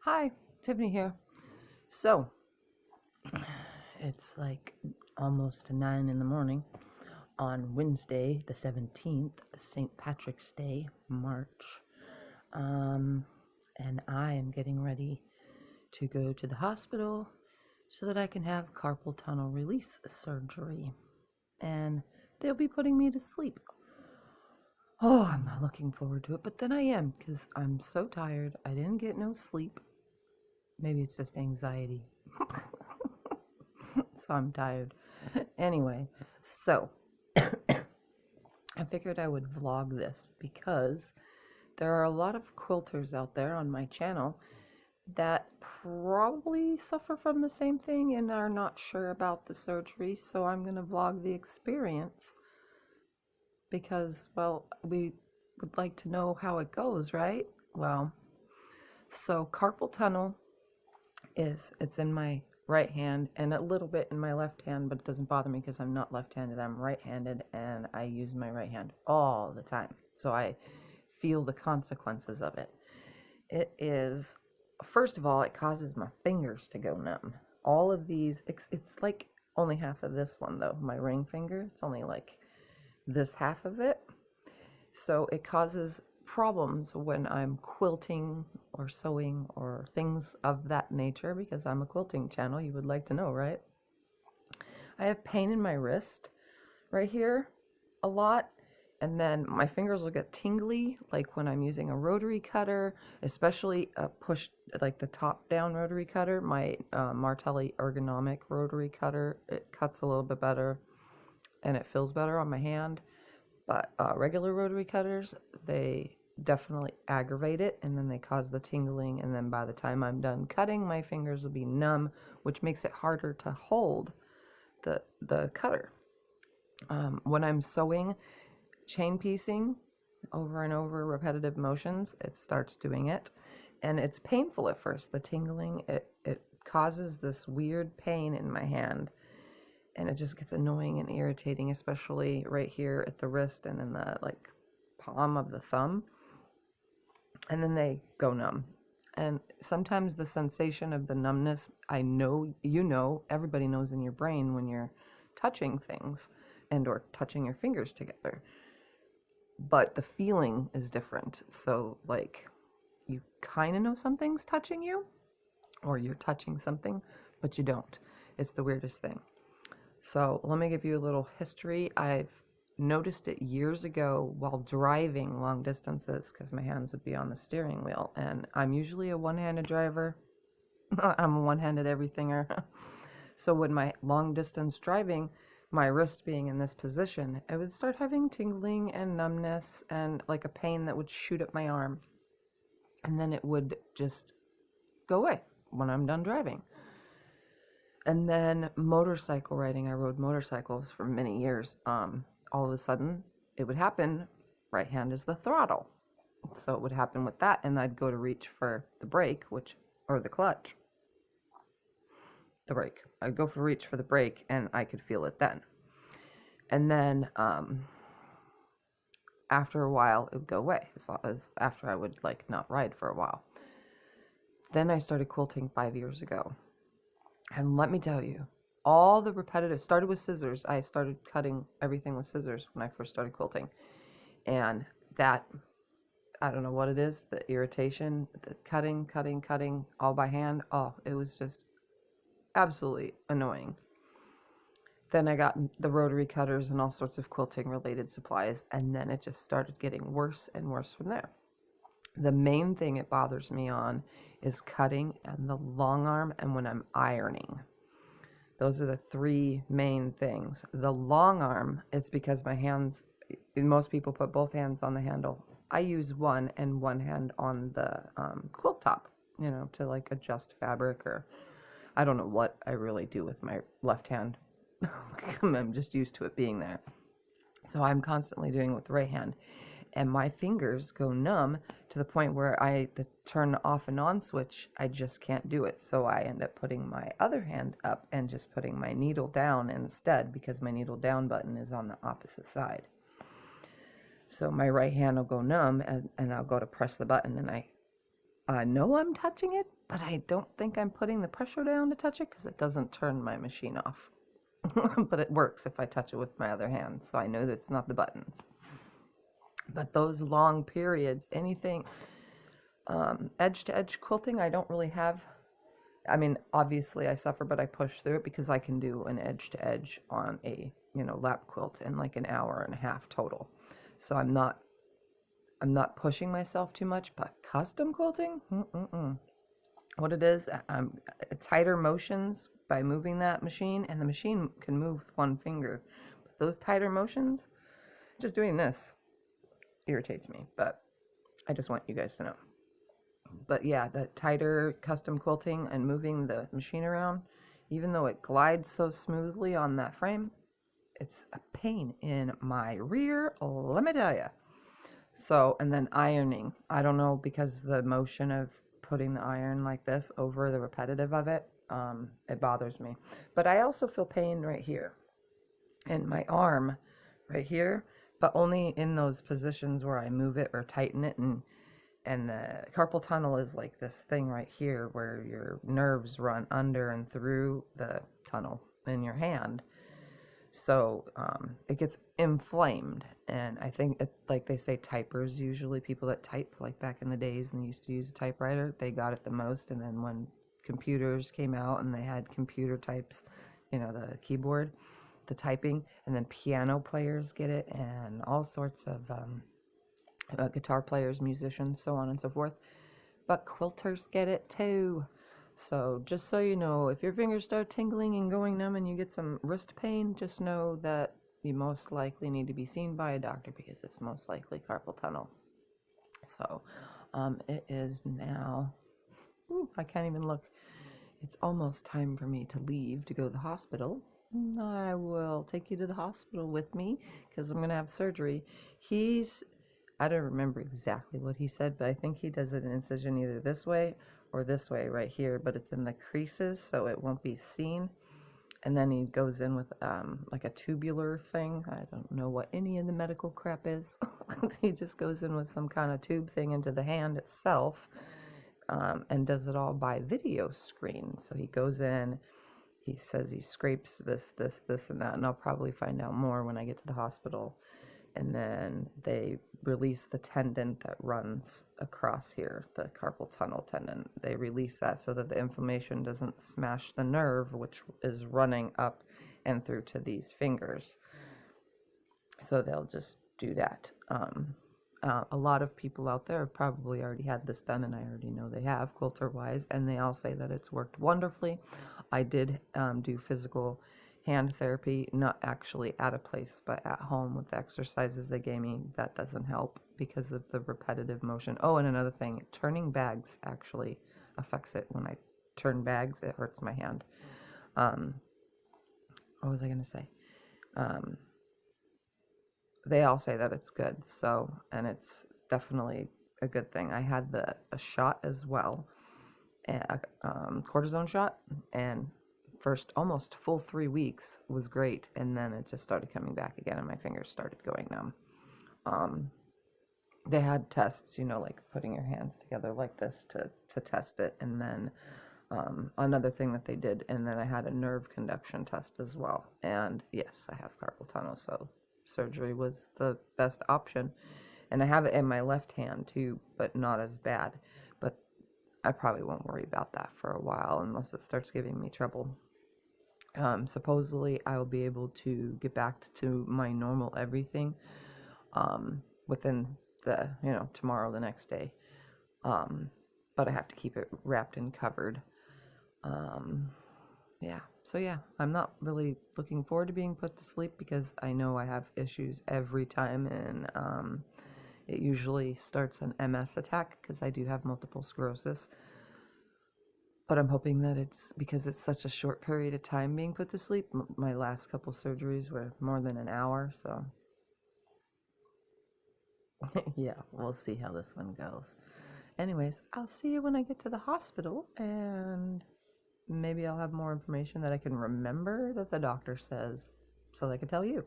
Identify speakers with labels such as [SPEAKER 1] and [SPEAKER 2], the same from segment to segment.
[SPEAKER 1] Hi, Tiffany here. So, it's like almost 9 in the morning on Wednesday, the 17th, St. Patrick's Day, March. And I am getting ready to go to the hospital so that I can have carpal tunnel release surgery. And they'll be putting me to sleep. Oh, I'm not looking forward to it, but then I am because I'm so tired. I didn't get no sleep. Maybe it's just anxiety. So I'm tired. Anyway, so I figured I would vlog this because there are a lot of quilters out there on my channel that probably suffer from the same thing and are not sure about the surgery. So I'm going to vlog the experience because, well, we would like to know how it goes, right? Well, so carpal tunnel it's in my right hand and a little bit in my left hand, but it doesn't bother me because I'm not left-handed. I'm right-handed and I use my right hand all the time. So I feel the consequences of it. It is, first of all, it causes my fingers to go numb. All of these, it's like only half of this one though, my ring finger. It's only like this half of it. So it causes problems when I'm quilting or sewing or things of that nature, because I'm a quilting channel, you would like to know, right? I have pain in my wrist right here a lot, and then my fingers will get tingly, like when I'm using a rotary cutter, especially a push, like the top down rotary cutter, my Martelli ergonomic rotary cutter. It cuts a little bit better and it feels better on my hand. But regular rotary cutters, they definitely aggravate it, and then they cause the tingling, and then by the time I'm done cutting, my fingers will be numb, which makes it harder to hold the cutter. When I'm sewing, chain piecing over and over, repetitive motions, it starts doing it, and it's painful at first. The tingling, it causes this weird pain in my hand, and it just gets annoying and irritating, especially right here at the wrist and in the like palm of the thumb. And then they go numb. And sometimes the sensation of the numbness, I know, everybody knows in your brain when you're touching things and or touching your fingers together. But the feeling is different. So like you kind of know something's touching you, or you're touching something, but you don't. It's the weirdest thing. So let me give you a little history. I've noticed it years ago while driving long distances because my hands would be on the steering wheel, and I'm usually a one-handed driver. I'm a one-handed everythinger. So when my long distance driving, my wrist being in this position, I would start having tingling and numbness and like a pain that would shoot up my arm, and then it would just go away when I'm done driving. And then motorcycle riding, I rode motorcycles for many years. All of a sudden, it would happen, right hand is the throttle. So it would happen with that, and I'd go to reach for the brake, or the clutch. The brake. I'd go for reach for the brake, and I could feel it then. And then after a while, it would go away, as after I would like not ride for a while. Then I started quilting 5 years ago. And let me tell you, all the repetitive, started with scissors. I started cutting everything with scissors when I first started quilting. And that, I don't know what it is, the irritation, the cutting, all by hand. Oh, it was just absolutely annoying. Then I got the rotary cutters and all sorts of quilting related supplies. And then it just started getting worse and worse from there. The main thing it bothers me on is cutting and the long arm and when I'm ironing. Those are the three main things. The long arm, it's because my hands, most people put both hands on the handle. I use one and one hand on the quilt top, to like adjust fabric, or I don't know what I really do with my left hand. I'm just used to it being there. So I'm constantly doing it with the right hand. And my fingers go numb to the point where the turn off and on switch, I just can't do it. So I end up putting my other hand up and just putting my needle down instead, because my needle down button is on the opposite side. So my right hand will go numb, and I'll go to press the button, and I know I'm touching it, but I don't think I'm putting the pressure down to touch it because it doesn't turn my machine off. But it works if I touch it with my other hand, so I know that it's not the buttons. But those long periods, anything edge-to-edge quilting, I don't really have. I mean, obviously I suffer, but I push through it because I can do an edge-to-edge on a, lap quilt in like an hour and a half total. So I'm not pushing myself too much, but custom quilting, what it is, tighter motions by moving that machine, and the machine can move with one finger. But those tighter motions, just doing this irritates me, but I just want you guys to know. But yeah, the tighter custom quilting and moving the machine around, even though it glides so smoothly on that frame, it's a pain in my rear, let me tell you. So, and then ironing, I don't know, because the motion of putting the iron like this over the repetitive of it, it bothers me. But I also feel pain right here in my arm right here, but only in those positions where I move it or tighten it. And the carpal tunnel is like this thing right here where your nerves run under and through the tunnel in your hand. So it gets inflamed, and I think like they say, typers, usually people that type, like back in the days and they used to use a typewriter, they got it the most. And then when computers came out and they had computer types, the keyboard, the typing, and then piano players get it, and all sorts of guitar players, musicians, so on and so forth. But quilters get it too. So just so you know, if your fingers start tingling and going numb and you get some wrist pain, just know that you most likely need to be seen by a doctor because it's most likely carpal tunnel. So it is now, I can't even look. It's almost time for me to leave to go to the hospital. I will take you to the hospital with me because I'm going to have surgery. I don't remember exactly what he said, but I think he does an incision either this way or this way right here, but it's in the creases, so it won't be seen. And then he goes in with like a tubular thing. I don't know what any of the medical crap is. He just goes in with some kind of tube thing into the hand itself, and does it all by video screen. So he goes in, he says he scrapes this, and that, and I'll probably find out more when I get to the hospital. And then they release the tendon that runs across here, the carpal tunnel tendon. They release that so that the inflammation doesn't smash the nerve, which is running up and through to these fingers. So they'll just do that. A lot of people out there have probably already had this done, and I already know they have, quilter-wise, and they all say that it's worked wonderfully. I did do physical hand therapy, not actually at a place, but at home with the exercises they gave me. That doesn't help because of the repetitive motion. Oh, and another thing, turning bags actually affects it. When I turn bags, it hurts my hand. What was I going to say? They all say that it's good, so, and it's definitely a good thing. I had a shot as well, a cortisone shot, and first almost full 3 weeks was great, and then it just started coming back again and my fingers started going numb. They had tests, like putting your hands together like this to test it, and then another thing that they did, and then I had a nerve conduction test as well, and yes, I have carpal tunnel, so surgery was the best option. And I have it in my left hand too, but not as bad. But I probably won't worry about that for a while unless it starts giving me trouble. Supposedly I will be able to get back to my normal everything within the, tomorrow, the next day. But I have to keep it wrapped and covered. Yeah, so yeah, I'm not really looking forward to being put to sleep because I know I have issues every time, and it usually starts an MS attack because I do have multiple sclerosis. But I'm hoping that it's because it's such a short period of time being put to sleep. My last couple surgeries were more than an hour, so yeah, we'll see how this one goes. Anyways, I'll see you when I get to the hospital, and maybe I'll have more information that I can remember that the doctor says so I can tell you.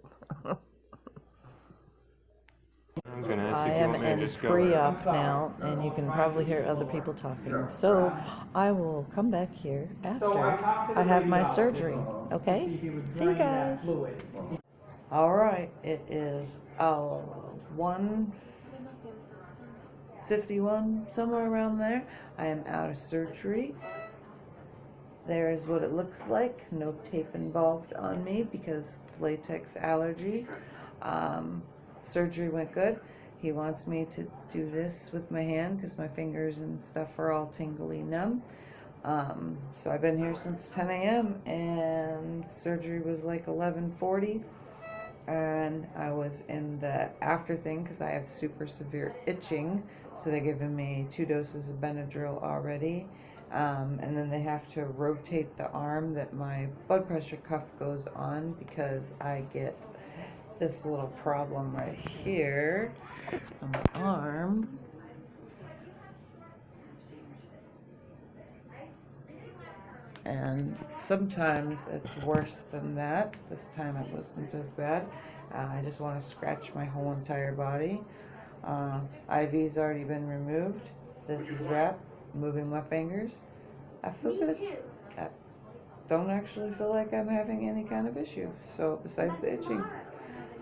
[SPEAKER 2] I was gonna ask
[SPEAKER 1] I
[SPEAKER 2] you if you
[SPEAKER 1] am
[SPEAKER 2] want me to
[SPEAKER 1] in
[SPEAKER 2] just go.
[SPEAKER 1] pre-op now, and you can probably hear other people talking. So I will come back here after I have my surgery. Okay? See you guys. All right. It is 1:51, somewhere around there. I am out of surgery. There is what it looks like. No tape involved on me because latex allergy. Surgery went good. He wants me to do this with my hand because my fingers and stuff are all tingly numb. So I've been here since 10 a.m. and surgery was like 11:40. And I was in the after thing because I have super severe itching. So they're giving me 2 doses of Benadryl already. And then they have to rotate the arm that my blood pressure cuff goes on because I get this little problem right here on my arm. And sometimes it's worse than that. This time it wasn't as bad. I just want to scratch my whole entire body. IV's already been removed. This is wrapped. Moving my fingers. I feel good. I don't actually feel like I'm having any kind of issue. So besides the itching.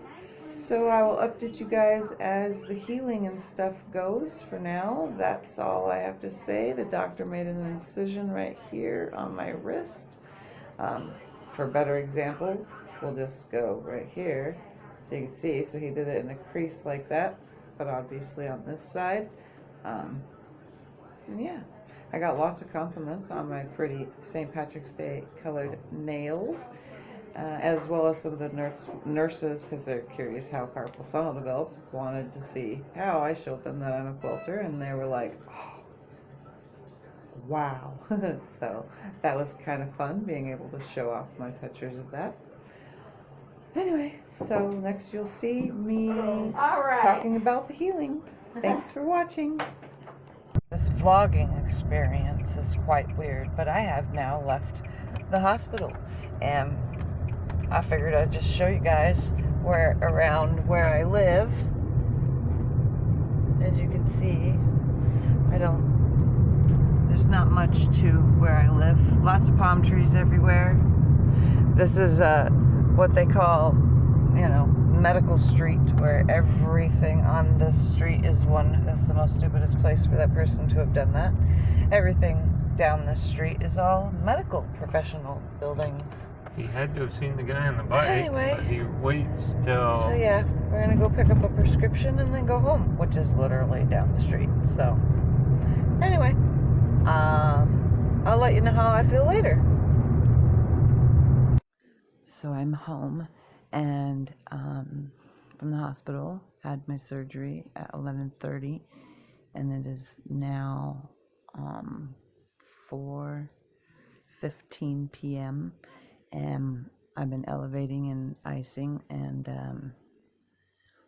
[SPEAKER 1] So I will update you guys as the healing and stuff goes. For now, that's all I have to say. The doctor made an incision right here on my wrist. For a better example, we'll just go right here so you can see. So he did it in a crease like that, but obviously on this side. And yeah, I got lots of compliments on my pretty St. Patrick's Day colored nails. As well as some of the nurses, because they're curious how Carpal Tunnel developed, wanted to see how I showed them that I'm a quilter, and they were like, oh, wow. So that was kind of fun, being able to show off my pictures of that. Anyway, so next you'll see me talking about the healing. Thanks for watching. This vlogging experience is quite weird, but I have now left the hospital, and I figured I'd just show you guys around where I live. As you can see, there's not much to where I live. Lots of palm trees everywhere. This is what they call, medical street, where everything on this street is that's the most stupidest place for that person to have done that. Everything down this street is all medical professional buildings.
[SPEAKER 2] He had to have seen the guy on the bike,
[SPEAKER 1] Anyway,
[SPEAKER 2] but he waits till...
[SPEAKER 1] So yeah, we're gonna go pick up a prescription and then go home, which is literally down the street. So anyway, I'll let you know how I feel later. So I'm home, and from the hospital, had my surgery at 11:30, and it is now 4:15 p.m. and I've been elevating and icing, and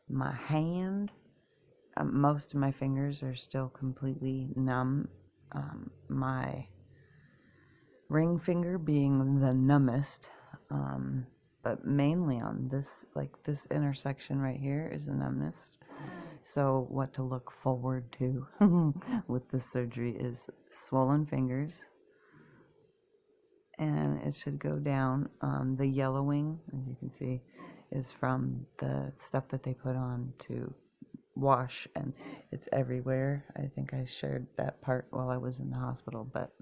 [SPEAKER 1] my hand, most of my fingers are still completely numb. My ring finger being the numbest, but mainly on this intersection right here is the numbness. So what to look forward to with this surgery is swollen fingers, and it should go down. The yellowing, as you can see, is from the stuff that they put on to wash, and it's everywhere. I think I shared that part while I was in the hospital, but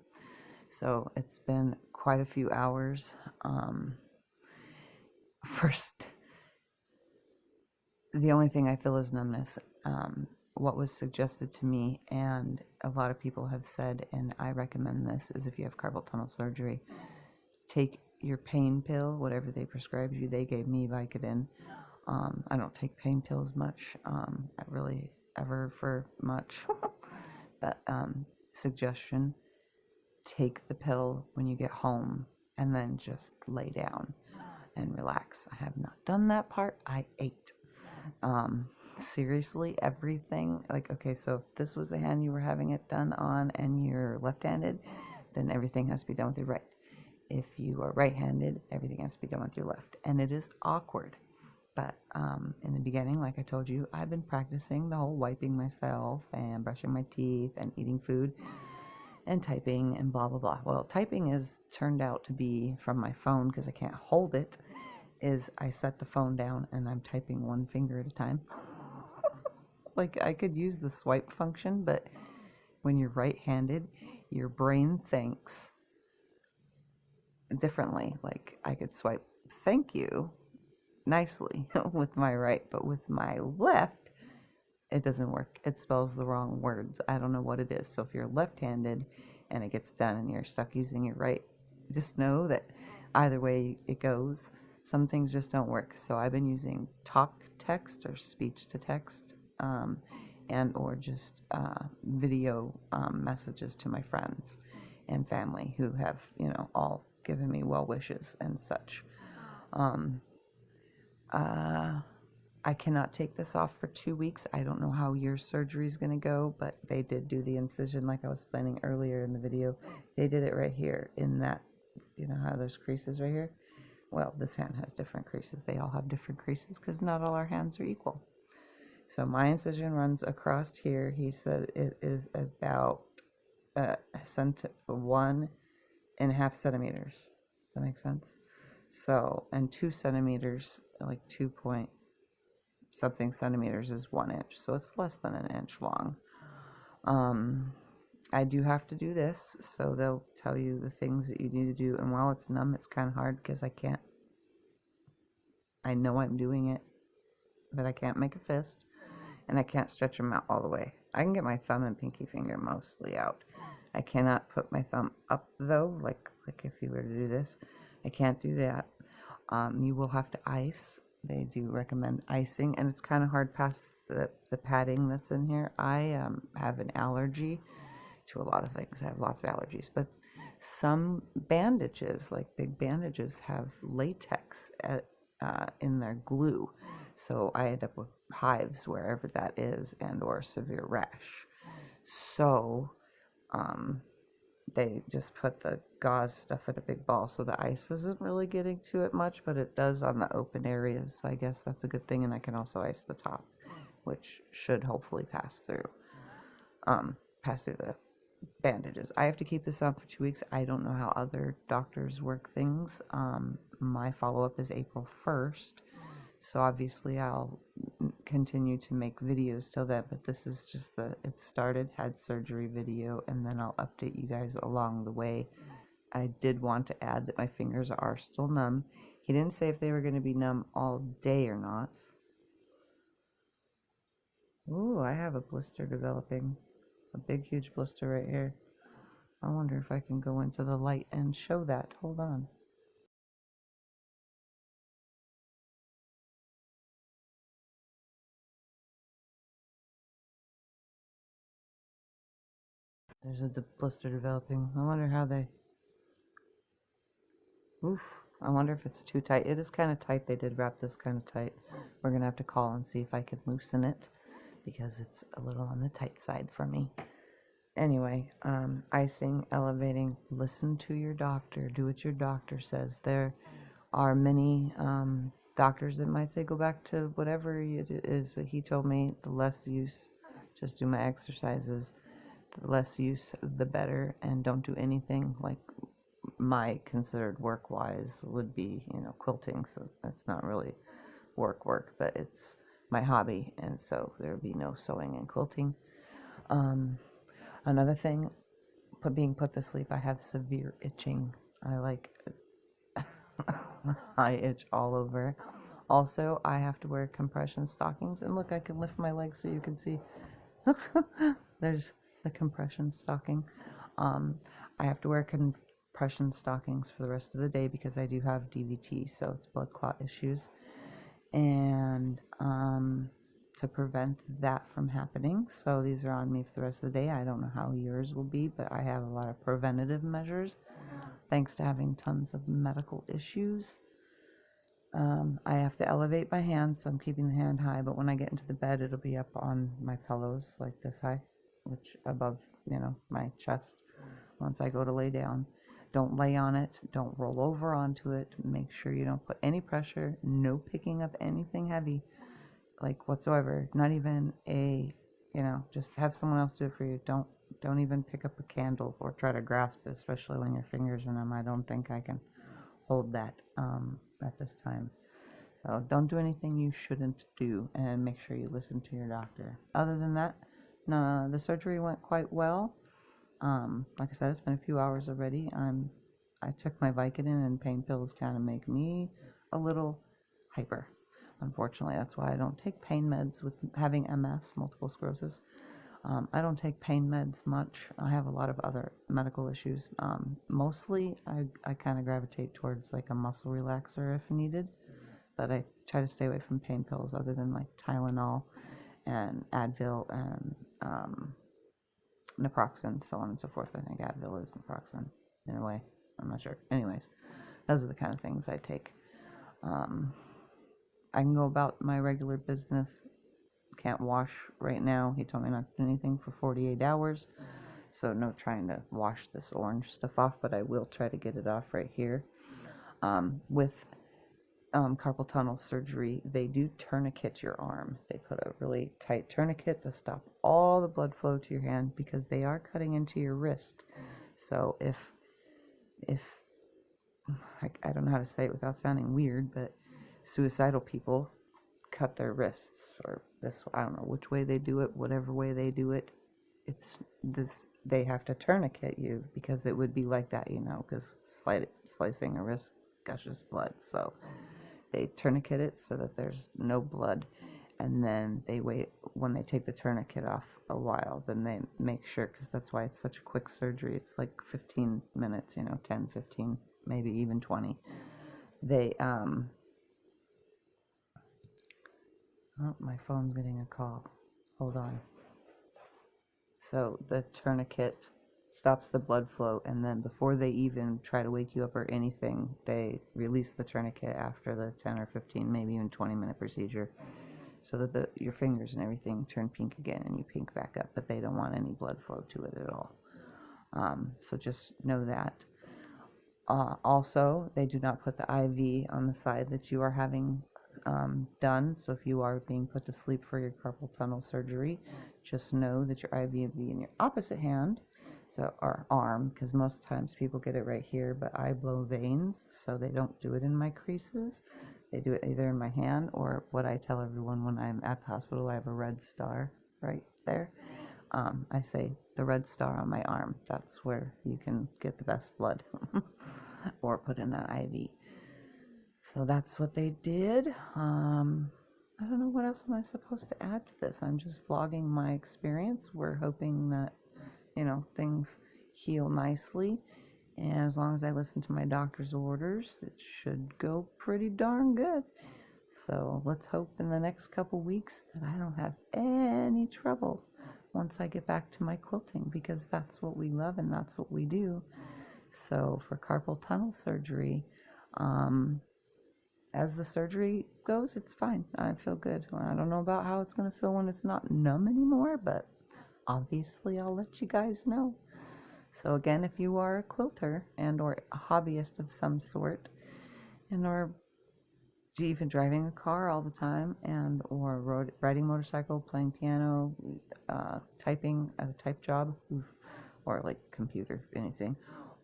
[SPEAKER 1] so it's been quite a few hours. First, the only thing I feel is numbness. What was suggested to me, and a lot of people have said, and I recommend this, is if you have carpal tunnel surgery, take your pain pill, whatever they prescribed you. They gave me Vicodin. I don't take pain pills much, not really ever for much, but suggestion, take the pill when you get home and then just lay down and relax. I have not done that part. I ate. Seriously, everything, okay, so if this was the hand you were having it done on and you're left-handed, then everything has to be done with your right. If you are right-handed, everything has to be done with your left. And it is awkward, But in the beginning, like I told you, I've been practicing the whole wiping myself and brushing my teeth and eating food and typing and blah, blah, blah. Well, typing has turned out to be from my phone because I can't hold it, is I set the phone down and I'm typing one finger at a time. Like, I could use the swipe function, but when you're right-handed, your brain thinks differently. Like, I could swipe thank you nicely with my right, but with my left, it doesn't work. It spells the wrong words. I don't know what it is. So if you're left-handed and it gets done and you're stuck using your right, just know that either way it goes, some things just don't work. So I've been using talk text or speech to text, and or just video messages to my friends and family who have, all given me well wishes and such. I cannot take this off for 2 weeks. I don't know how your surgery is going to go, but they did do the incision like I was explaining earlier in the video. They did it right here in that, how there's creases right here? Well, this hand has different creases. They all have different creases because not all our hands are equal. So my incision runs across here. He said it is about 1.5 centimeters. Does that make sense? So, and 2 centimeters, like 2 point something centimeters is 1 inch. So it's less than an inch long. I do have to do this. So they'll tell you the things that you need to do. And while it's numb, it's kind of hard because I know I'm doing it, but I can't make a fist and I can't stretch them out all the way. I can get my thumb and pinky finger mostly out. I cannot put my thumb up though, like if you were to do this. I can't do that. You will have to ice. They do recommend icing, and it's kind of hard past the padding that's in here. I have an allergy to a lot of things. I have lots of allergies, but some bandages, like big bandages, have latex in their glue. So I end up with hives wherever that is and or severe rash. So they just put the gauze stuff in a big ball, so the ice isn't really getting to it much, but it does on the open areas, so I guess that's a good thing. And I can also ice the top, which should hopefully pass through the bandages. I have to keep this on for 2 weeks. I don't know how other doctors work things. My follow-up is April 1st, so obviously I'll continue to make videos till then, but this is just had surgery video, and then I'll update you guys along the way. I did want to add that my fingers are still numb. He didn't say if they were going to be numb all day or not. Ooh, I have a blister developing. A big, huge blister right here. I wonder if I can go into the light and show that. Hold on. There's a blister developing. I wonder how they... Oof. I wonder if it's too tight. It is kind of tight. They did wrap this kind of tight. We're going to have to call and see if I can loosen it because it's a little on the tight side for me. Anyway, icing, elevating, listen to your doctor. Do what your doctor says. There are many doctors that might say go back to whatever it is, but he told me the less use, just do my exercises. The less use, the better, and don't do anything like my considered work-wise would be, quilting. So that's not really work, but it's my hobby, and so there would be no sewing and quilting. Another thing, being put to sleep, I have severe itching. I itch all over. Also, I have to wear compression stockings, and look, I can lift my legs so you can see. There's the compression stocking. I have to wear compression stockings for the rest of the day because I do have DVT, so it's blood clot issues, and to prevent that from happening. So these are on me for the rest of the day. I don't know how yours will be, but I have a lot of preventative measures thanks to having tons of medical issues. I have to elevate my hands, so I'm keeping the hand high, but when I get into the bed, it'll be up on my pillows like this high, which above, my chest once I go to lay down. Don't lay on it. Don't roll over onto it. Make sure you don't put any pressure. No picking up anything heavy, like whatsoever. Not even a, just have someone else do it for you. Don't even pick up a candle or try to grasp it, especially when your fingers are numb. I don't think I can hold that at this time. So don't do anything you shouldn't do, and make sure you listen to your doctor. Other than that, no, the surgery went quite well. Like I said, it's been a few hours already. I took my Vicodin, and pain pills kind of make me a little hyper. Unfortunately, that's why I don't take pain meds with having MS, multiple sclerosis. I don't take pain meds much. I have a lot of other medical issues. Mostly, I kind of gravitate towards like a muscle relaxer if needed, but I try to stay away from pain pills other than like Tylenol and Advil and naproxen, so on and so forth. I think Advil is naproxen in a way. I'm not sure. Anyways, those are the kind of things I take. I can go about my regular business. Can't wash right now. He told me not to do anything for 48 hours. So no trying to wash this orange stuff off, but I will try to get it off right here. With carpal tunnel surgery, they do tourniquet your arm. They put a really tight tourniquet to stop all the blood flow to your hand because they are cutting into your wrist. So if I don't know how to say it without sounding weird, but suicidal people cut their wrists, or this, I don't know which way they do it, whatever way they do it, it's this, they have to tourniquet you because it would be like that, because slicing a wrist gushes blood. So they tourniquet it so that there's no blood, and then they wait. When they take the tourniquet off a while, then they make sure, because that's why it's such a quick surgery. It's like 15 minutes, 10, 15, maybe even 20. They oh, my phone's getting a call. Hold on. So the tourniquet stops the blood flow, and then before they even try to wake you up or anything, they release the tourniquet after the 10 or 15, maybe even 20-minute procedure, so that your fingers and everything turn pink again and you pink back up, but they don't want any blood flow to it at all. So just know that. Also, they do not put the IV on the side that you are having done. So if you are being put to sleep for your carpal tunnel surgery, just know that your IV will be in your opposite hand, so or arm, because most times people get it right here, but I blow veins, so they don't do it in my creases. They do it either in my hand, or what I tell everyone when I'm at the hospital, I have a red star right there. I say the red star on my arm, that's where you can get the best blood or put in an IV. So that's what they did. I don't know what else am I supposed to add to this. I'm just vlogging my experience. We're hoping that, things heal nicely. And as long as I listen to my doctor's orders, it should go pretty darn good. So let's hope in the next couple weeks that I don't have any trouble once I get back to my quilting, because that's what we love and that's what we do. So for carpal tunnel surgery, as the surgery goes, it's fine. I feel good. I don't know about how it's going to feel when it's not numb anymore, but obviously I'll let you guys know. So again, if you are a quilter and or a hobbyist of some sort, and or even driving a car all the time, and or riding motorcycle, playing piano, typing at a type job, or like computer, anything,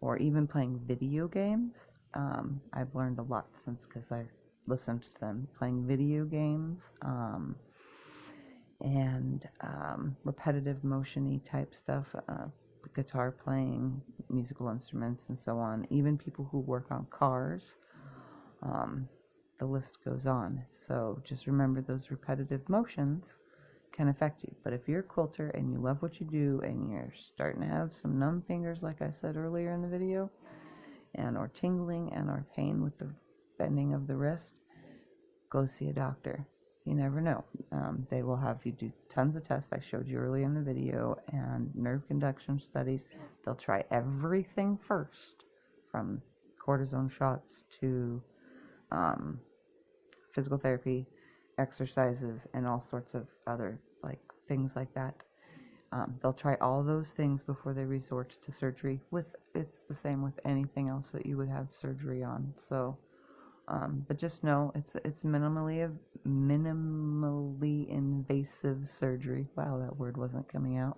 [SPEAKER 1] or even playing video games, I've learned a lot since, because I listened to them playing video games, and repetitive motion-y type stuff, guitar playing, musical instruments, and so on. Even people who work on cars, the list goes on. So just remember, those repetitive motions can affect you. But if you're a quilter and you love what you do, and you're starting to have some numb fingers, like I said earlier in the video, and or tingling and or pain with the bending of the wrist, go see a doctor. You never know. They will have you do tons of tests I showed you earlier in the video, and nerve conduction studies. They'll try everything first, from cortisone shots to physical therapy, exercises, and all sorts of other things like that. They'll try all those things before they resort to surgery. It's the same with anything else that you would have surgery on. So, but just know it's minimally invasive surgery. Wow, that word wasn't coming out.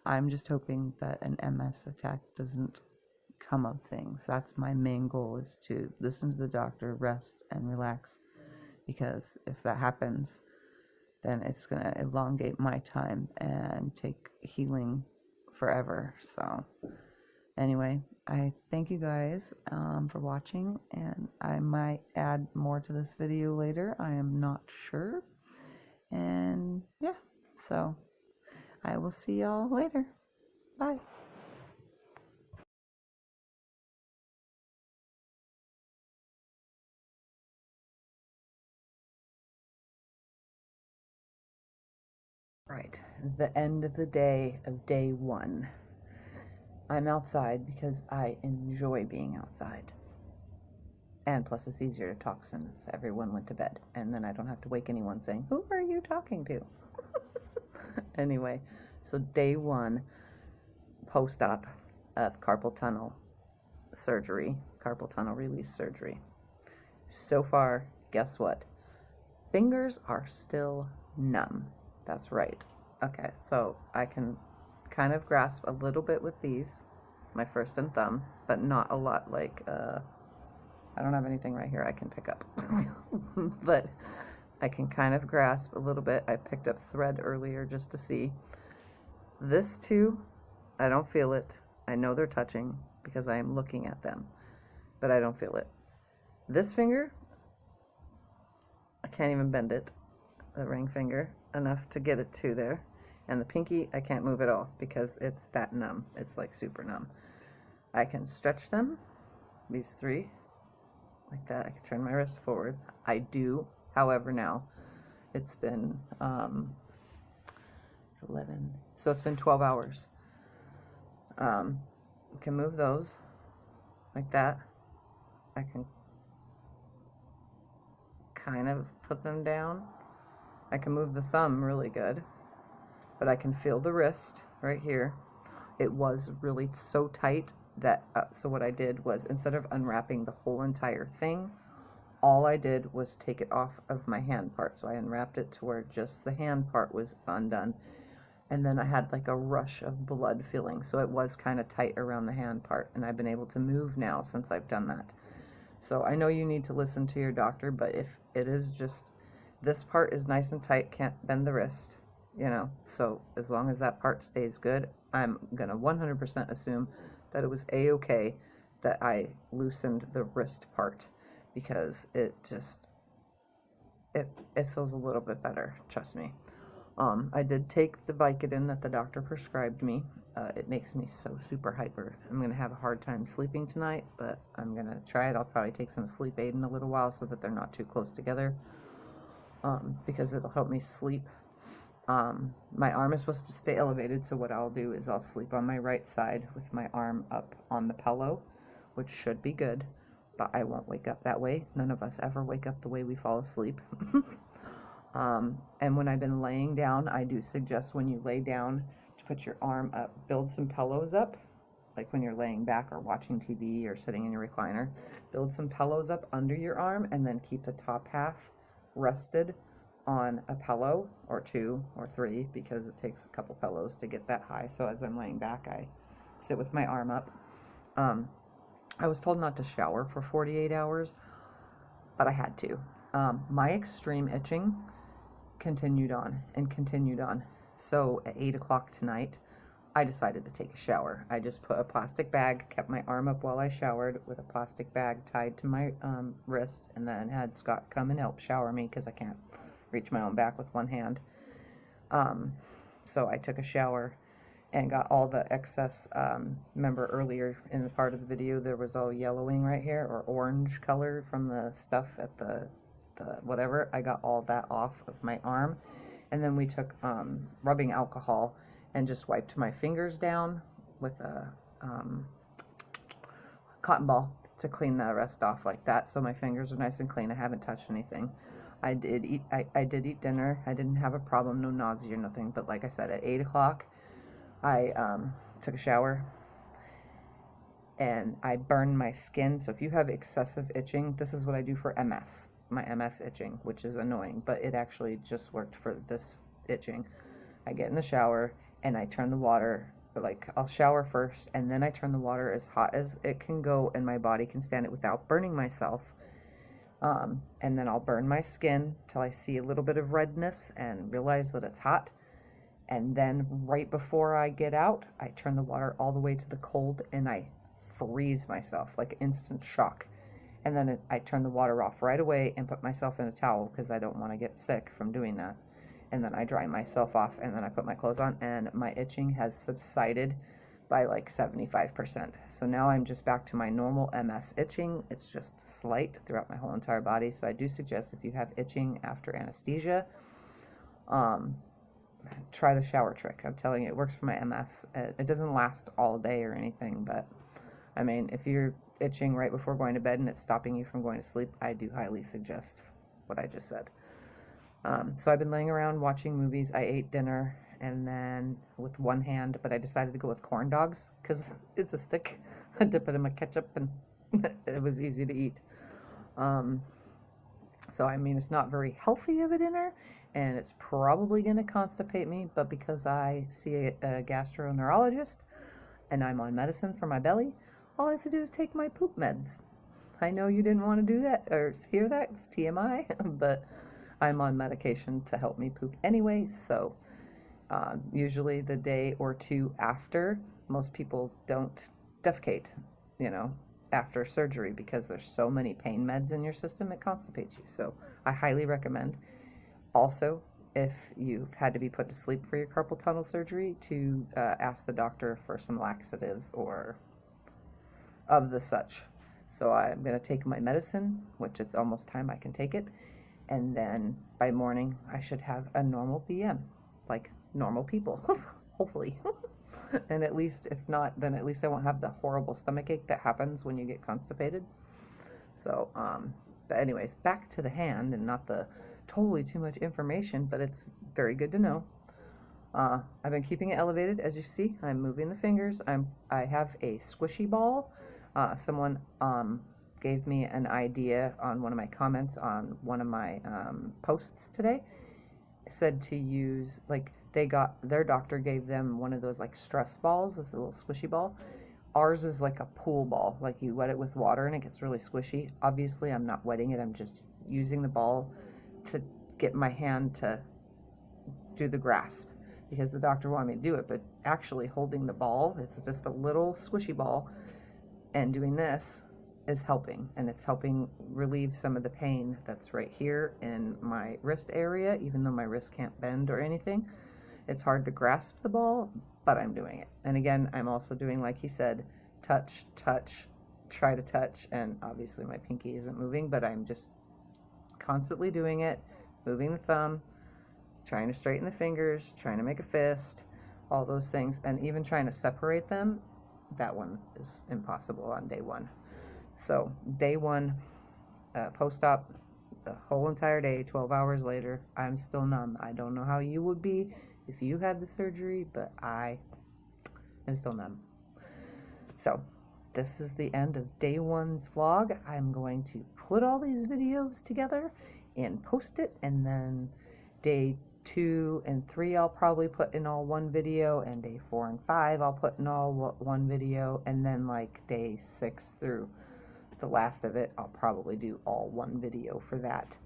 [SPEAKER 1] I'm just hoping that an MS attack doesn't come of things. That's my main goal, is to listen to the doctor, rest, and relax. Because if that happens, then it's going to elongate my time and take healing forever. So anyway, I thank you guys for watching, and I might add more to this video later. I am not sure. And yeah, so I will see y'all later. Bye. Right, the end of the day of day one. I'm outside because I enjoy being outside. And plus it's easier to talk since everyone went to bed. And then I don't have to wake anyone saying, "Who are you talking to?" Anyway, so day one, post-op of carpal tunnel surgery, carpal tunnel release surgery. So far, guess what? Fingers are still numb. That's right. Okay, so I can kind of grasp a little bit with these, my first and thumb, but not a lot. Like, I don't have anything right here I can pick up. But I can kind of grasp a little bit. I picked up thread earlier just to see. This too, I don't feel it. I know they're touching because I am looking at them, but I don't feel it. This finger, I can't even bend it, the ring finger, enough to get it to there. And the pinky, I can't move at all because it's that numb. It's like super numb. I can stretch them, these three, like that. I can turn my wrist forward. I do, however, now it's been, it's 11, so it's been 12 hours. I can move those like that. I can kind of put them down. I can move the thumb really good, but I can feel the wrist right here. It was really so tight that, so what I did was, instead of unwrapping the whole entire thing, all I did was take it off of my hand part. So I unwrapped it to where just the hand part was undone. And then I had like a rush of blood feeling. So it was kind of tight around the hand part. And I've been able to move now since I've done that. So I know you need to listen to your doctor, but if it is just, this part is nice and tight, can't bend the wrist, you know. So as long as that part stays good, I'm going to 100% assume that it was a-okay that I loosened the wrist part, because it just, it feels a little bit better, trust me. I did take the Vicodin that the doctor prescribed me. It makes me so super hyper. I'm going to have a hard time sleeping tonight, but I'm going to try it. I'll probably take some sleep aid in a little while so that they're not too close together, because it'll help me sleep. My arm is supposed to stay elevated, so what I'll do is I'll sleep on my right side with my arm up on the pillow, which should be good, but I won't wake up that way. None of us ever wake up the way we fall asleep. And when I've been laying down, I do suggest when you lay down to put your arm up, build some pillows up, like when you're laying back or watching TV or sitting in your recliner, build some pillows up under your arm, and then keep the top half rested on a pillow or two or three, because it takes a couple pillows to get that high. So as I'm laying back, I sit with my arm up. I was told not to shower for 48 hours, but I had to. My extreme itching continued on and continued on. So at 8 o'clock tonight, I decided to take a shower. I just put a plastic bag, kept my arm up while I showered with a plastic bag tied to my wrist, and then had Scott come and help shower me because I can't reach my own back with one hand. So I took a shower and got all the excess, remember earlier in the part of the video there was all yellowing right here, or orange color from the stuff at the whatever. I got all that off of my arm, and then we took rubbing alcohol and just wiped my fingers down with a cotton ball to clean the rest off like that, so my fingers are nice and clean. I haven't touched anything. I did eat dinner. I didn't have a problem, no nausea or nothing. But like I said, at 8 o'clock, I took a shower and I burned my skin. So if you have excessive itching, this is what I do for MS, my MS itching, which is annoying, but it actually just worked for this itching. I get in the shower and I turn the water, like I'll shower first and then I turn the water as hot as it can go and my body can stand it without burning myself. And then I'll burn my skin till I see a little bit of redness and realize that it's hot. And then right before I get out, I turn the water all the way to the cold and I freeze myself, like instant shock. And then I turn the water off right away and put myself in a towel because I don't want to get sick from doing that. And then I dry myself off and then I put my clothes on and my itching has subsided by like 75%. So now I'm just back to my normal MS itching. It's just slight throughout my whole entire body. So I do suggest if you have itching after anesthesia, try the shower trick. I'm telling you, it works for my MS. It doesn't last all day or anything, but I mean, if you're itching right before going to bed and it's stopping you from going to sleep, I do highly suggest what I just said. So I've been laying around watching movies. I ate dinner and then with one hand, but I decided to go with corn dogs because it's a stick. I dip it in my ketchup and it was easy to eat. So I mean, it's not very healthy of a dinner and it's probably going to constipate me, but because I see a gastroenterologist and I'm on medicine for my belly, all I have to do is take my poop meds. I know you didn't want to do that or hear that, it's TMI, but I'm on medication to help me poop anyway. So usually the day or two after, most people don't defecate, after surgery because there's so many pain meds in your system, it constipates you. So I highly recommend. Also, if you've had to be put to sleep for your carpal tunnel surgery, to ask the doctor for some laxatives or of the such. So I'm going to take my medicine, which it's almost time I can take it. And then by morning, I should have a normal BM, like normal people, hopefully. And at least, if not, then at least I won't have the horrible stomachache that happens when you get constipated. So, but anyways, back to the hand, and not the totally too much information, but it's very good to know. I've been keeping it elevated, as you see. I'm moving the fingers. I have a squishy ball. Someone gave me an idea on one of my comments on one of my posts today. Said to use, like, their doctor gave them one of those like stress balls, this little squishy ball. Ours is like a pool ball, like you wet it with water and it gets really squishy. Obviously I'm not wetting it, I'm just using the ball to get my hand to do the grasp because the doctor wanted me to do it, but actually holding the ball, it's just a little squishy ball, and doing this is helping, and it's helping relieve some of the pain that's right here in my wrist area. Even though my wrist can't bend or anything, it's hard to grasp the ball, but I'm doing it. And again, I'm also doing, like he said, touch, try to touch, and obviously my pinky isn't moving, but I'm just constantly doing it, moving the thumb, trying to straighten the fingers, trying to make a fist, all those things, and even trying to separate them. That one is impossible on day one. So day one, post-op, the whole entire day, 12 hours later, I'm still numb. I don't know how you would be if you had the surgery, but I am still numb. So this is the end of day one's vlog. I'm going to put all these videos together and post it, and then day 2 and 3 I'll probably put in all one video, and day 4 and 5 I'll put in all one video, and then like day 6 through the last of it I'll probably do all one video for that,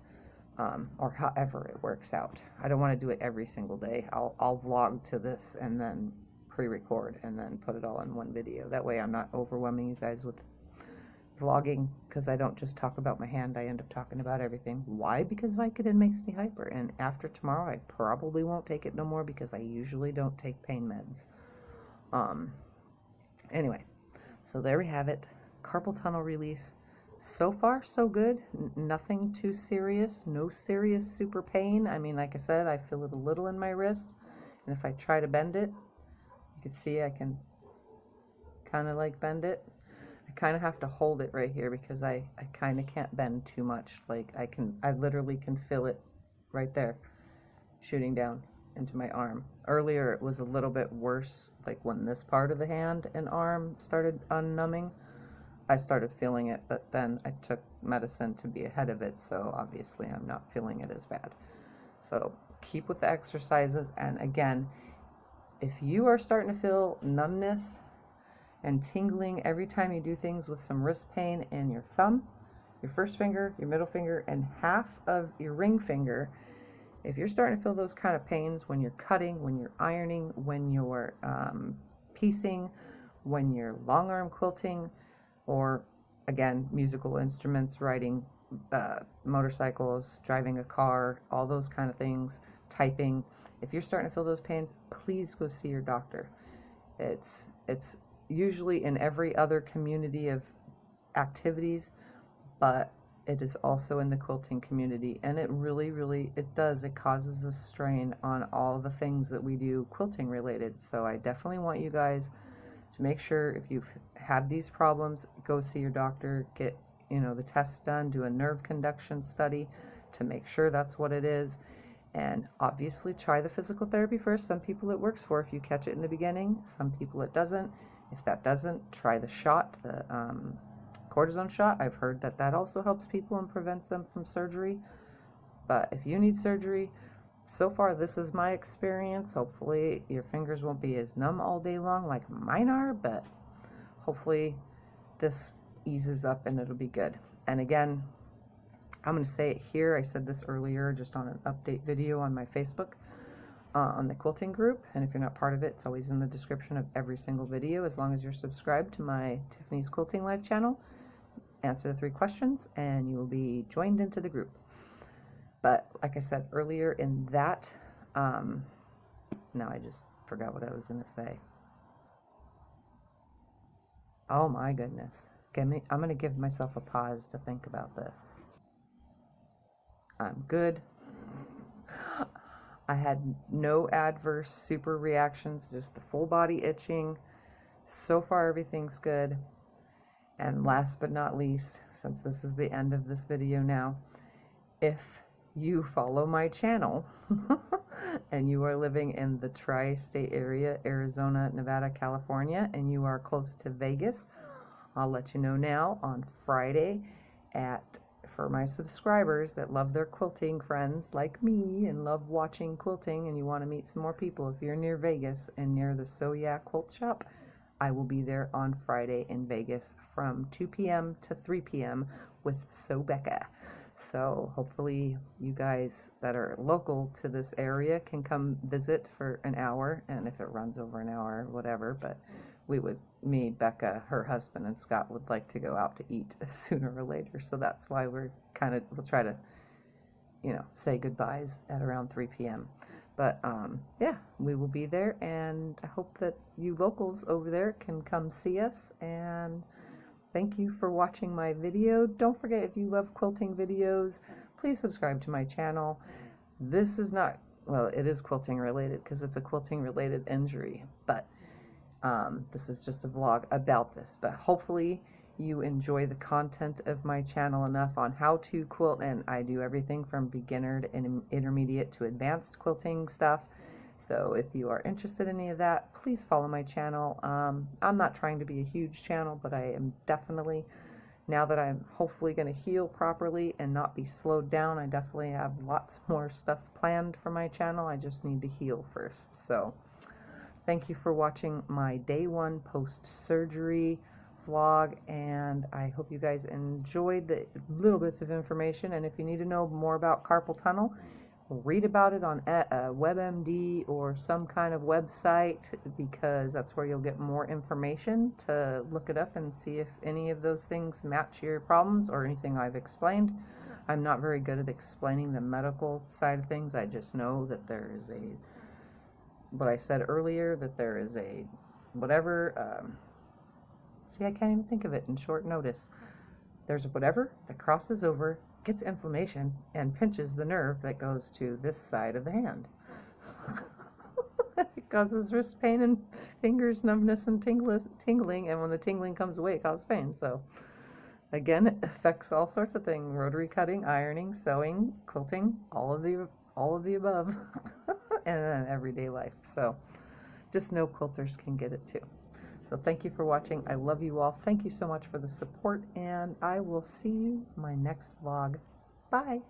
[SPEAKER 1] or however it works out. I don't want to do it every single day. I'll vlog to this and then pre-record and then put it all in one video. That way I'm not overwhelming you guys with vlogging, because I don't just talk about my hand, I end up talking about everything. Why? Because Vicodin makes me hyper, and after tomorrow I probably won't take it no more because I usually don't take pain meds. Anyway, so there we have it. Carpal tunnel release. So far so good. Nothing too serious, no serious super pain. I mean, like I said, I feel it a little in my wrist, and if I try to bend it, you can see I can kind of like bend it. I kind of have to hold it right here because I kind of can't bend too much. Like I literally can feel it right there shooting down into my arm. Earlier it was a little bit worse, like when this part of the hand and arm started unnumbing, I started feeling it, but then I took medicine to be ahead of it, so obviously I'm not feeling it as bad. So keep with the exercises, and again, if you are starting to feel numbness and tingling every time you do things with some wrist pain in your thumb, your first finger, your middle finger, and half of your ring finger, if you're starting to feel those kind of pains when you're cutting, when you're ironing, when you're piecing, when you're long arm quilting, or again, musical instruments, riding motorcycles, driving a car, all those kind of things, typing, if you're starting to feel those pains, please go see your doctor. It's usually in every other community of activities, but it is also in the quilting community, and it really it causes a strain on all the things that we do quilting related. So I definitely want you guys to make sure, if you've had these problems, go see your doctor, get the tests done, do a nerve conduction study to make sure that's what it is, and obviously try the physical therapy first. Some people it works for if you catch it in the beginning, some people it doesn't. If that doesn't, try the shot, the cortisone shot. I've heard that also helps people and prevents them from surgery. But if you need surgery, so far this is my experience. Hopefully your fingers won't be as numb all day long like mine are, but hopefully this eases up and it'll be good. And again, I'm going to say it here. I said this earlier just on an update video on my Facebook on the quilting group, and if you're not part of it, it's always in the description of every single video. As long as you're subscribed to my Tiffany's Quilting Life channel, answer the 3 questions and you will be joined into the group. But like I said earlier in that, now I just forgot what I was going to say. Oh my goodness. I'm going to give myself a pause to think about this. I'm good. I had no adverse super reactions, just the full body itching. So far everything's good. And last but not least, since this is the end of this video now, if you follow my channel and you are living in the tri-state area, Arizona, Nevada, California, and you are close to Vegas, I'll let you know now on Friday for my subscribers that love their quilting friends like me and love watching quilting, and you want to meet some more people, if you're near Vegas and near the So Yeah Quilt Shop, I will be there on Friday in Vegas from 2 p.m. to 3 p.m. with So Becca. So hopefully you guys that are local to this area can come visit for an hour, and if it runs over an hour, whatever, but me, Becca, her husband, and Scott would like to go out to eat sooner or later, so that's why we'll try to, say goodbyes at around 3 p.m. But yeah, we will be there, and I hope that you locals over there can come see us, and thank you for watching my video. Don't forget, if you love quilting videos, please subscribe to my channel. This is not, well, it is quilting related because it's a quilting related injury, but this is just a vlog about this. But hopefully you enjoy the content of my channel enough on how to quilt, and I do everything from beginner to intermediate to advanced quilting stuff. So if you are interested in any of that, please follow my channel. I'm not trying to be a huge channel, but I am definitely, now that I'm hopefully going to heal properly and not be slowed down, I definitely have lots more stuff planned for my channel. I just need to heal first. So thank you for watching my day 1 post-surgery vlog, and I hope you guys enjoyed the little bits of information. And if you need to know more about carpal tunnel, read about it on WebMD or some kind of website, because that's where you'll get more information to look it up and see if any of those things match your problems or anything I've explained. I'm not very good at explaining the medical side of things. I just know that there is what I said earlier, that there is whatever, see, I can't even think of it in short notice. There's whatever that crosses over, gets inflammation, and pinches the nerve that goes to this side of the hand. It causes wrist pain and fingers numbness and tingling, and when the tingling comes away, it causes pain. So again, it affects all sorts of things: rotary cutting, ironing, sewing, quilting, all of the above, and then everyday life. So just know quilters can get it too. So thank you for watching. I love you all. Thank you so much for the support, and I will see you in my next vlog. Bye.